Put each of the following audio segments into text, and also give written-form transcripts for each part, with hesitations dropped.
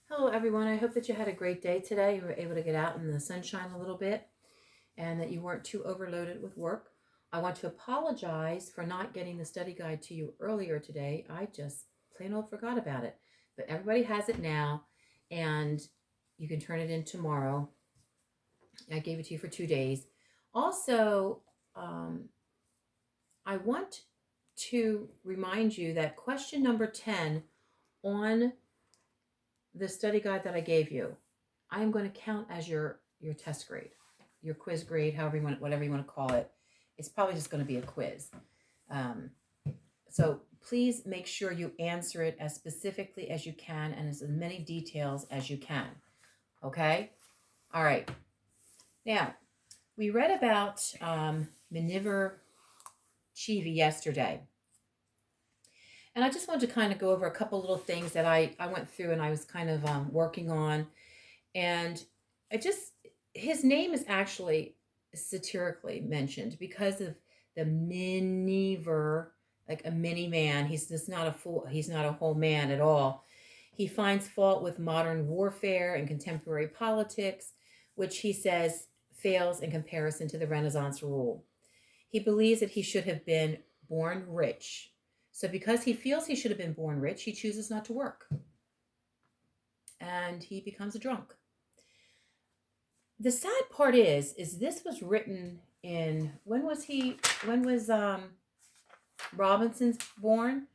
Hello, everyone. I hope that you had a great day today. You were able to get out in the sunshine a little bit and that you weren't too overloaded with work. I want to apologize for not getting the study guide to you earlier today. I just plain old forgot about it. But everybody has it now, and you can turn it in tomorrow. I gave it to you for 2 days. Also, um, I want to remind you that question number 10 on the study guide that I gave you, I am going to count as your test grade, your quiz grade, however you want, whatever you want to call it. It's probably just going to be a quiz. Um, so please make sure you answer it as specifically as you can and as many details as you can. Okay. All right. Now we read about Miniver Chivi yesterday. And I just wanted to kind of go over a couple little things that I went through and I was kind of working on. And I just, his name is actually satirically mentioned because of the miniver, like a mini man. He's just not a full, he's not a whole man at all. He finds fault with modern warfare and contemporary politics, which he says fails in comparison to the Renaissance rule. He believes that he should have been born rich. So, because he feels he should have been born rich, he chooses not to work and he becomes a drunk. The sad part is this was written in when was Robinson's born?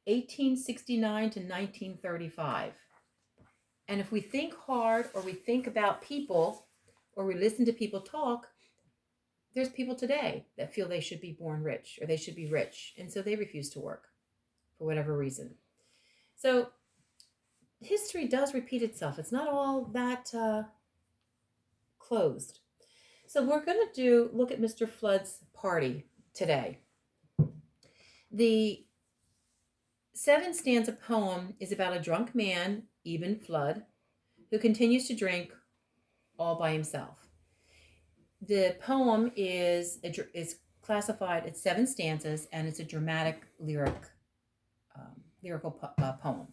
1869 to 1935. And if we think hard or we think about people or we listen to people talk, there's people today that feel they should be born rich or they should be rich. And so they refuse to work for whatever reason. So history does repeat itself. It's not all that closed. So we're going to look at Mr. Flood's party today. The 7 stanza poem is about a drunk man, Eben Flood, who continues to drink all by himself. The poem is classified as 7 stanzas, and it's a dramatic lyrical poem.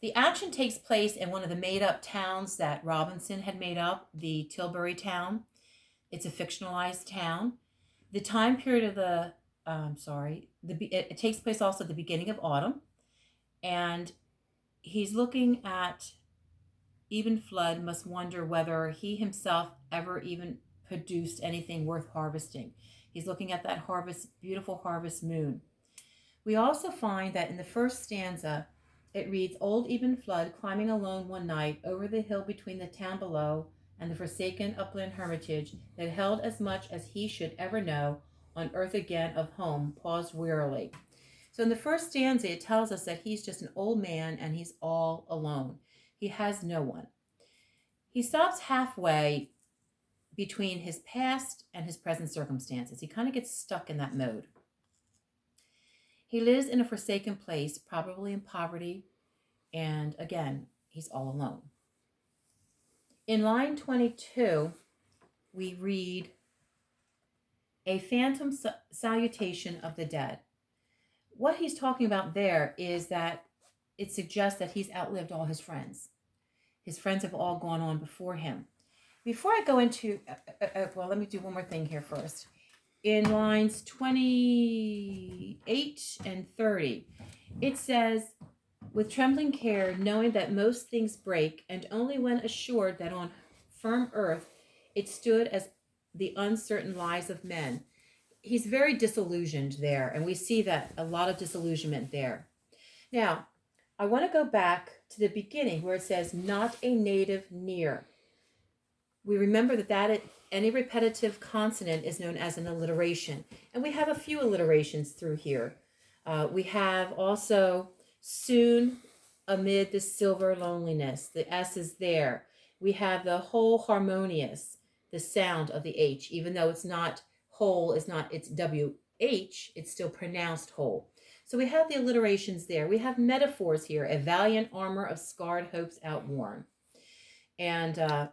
The action takes place in one of the made-up towns that Robinson had made up, the Tilbury town. It's a fictionalized town. The time period of it takes place also at the beginning of autumn, and he's looking at Eben Flood must wonder whether he himself ever even produced anything worth harvesting. He's looking at that beautiful harvest moon. We also find that in the first stanza, it reads, "Old Eben Flood, climbing alone one night over the hill between the town below and the forsaken upland hermitage that held as much as he should ever know on earth again of home, paused wearily." So in the first stanza, it tells us that he's just an old man and he's all alone. He has no one. He stops halfway between his past and his present circumstances. He kind of gets stuck in that mode. He lives in a forsaken place, probably in poverty, and again, he's all alone. In line 22, we read, "A phantom salutation of the dead." What he's talking about there is that it suggests that he's outlived all his friends. His friends have all gone on before him. Before I go into, let me do one more thing here first. In lines 28 and 30, it says, "With trembling care, knowing that most things break, and only when assured that on firm earth it stood as the uncertain lives of men." He's very disillusioned there, and we see that a lot of disillusionment there. Now, I want to go back to the beginning where it says, "Not a native near." We remember that any repetitive consonant is known as an alliteration. And we have a few alliterations through here. We have also "soon amid the silver loneliness." The S is there. We have the whole harmonious, the sound of the H, even though it's not whole, it's WH, it's still pronounced whole. So we have the alliterations there. We have metaphors here, "a valiant armor of scarred hopes outworn." And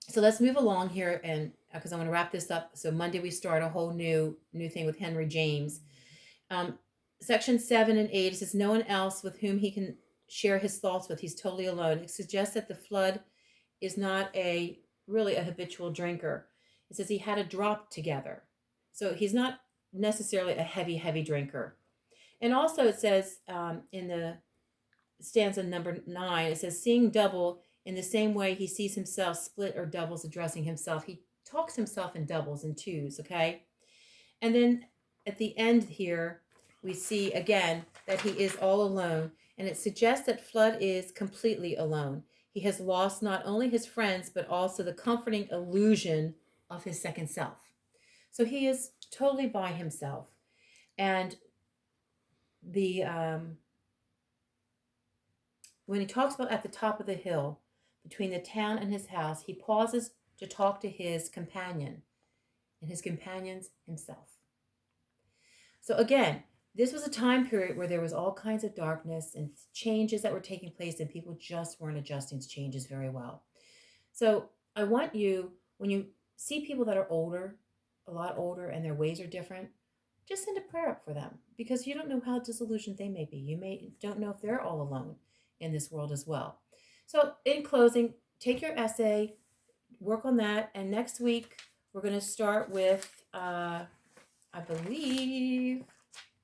so let's move along here, and because I want to wrap this up. So Monday we start a whole new thing with Henry James. Section 7 and 8 says, "No one else with whom he can share his thoughts with. He's totally alone. It suggests that the flood is not really a habitual drinker. It says he had a drop together. So he's not necessarily a heavy drinker. And also it says in the stanza number 9, it says, seeing double in the same way he sees himself split or doubles addressing himself. He talks himself in doubles and twos, okay? And then at the end here, we see again that he is all alone. And it suggests that Flood is completely alone. He has lost not only his friends, but also the comforting illusion of his second self. So he is totally by himself. And the when he talks about at the top of the hill, between the town and his house, he pauses to talk to his companion, and his companion's himself. So again, this was a time period where there was all kinds of darkness and changes that were taking place, and people just weren't adjusting to changes very well. So I want you, when you see people that are older, a lot older, and their ways are different, just send a prayer up for them, because you don't know how disillusioned they may be. You don't know if they're all alone in this world as well. So in closing, take your essay, work on that, and next week we're going to start with, I believe,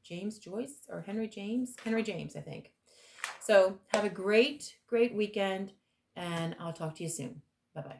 James Joyce or Henry James, I think. So have a great weekend, and I'll talk to you soon. Bye-bye.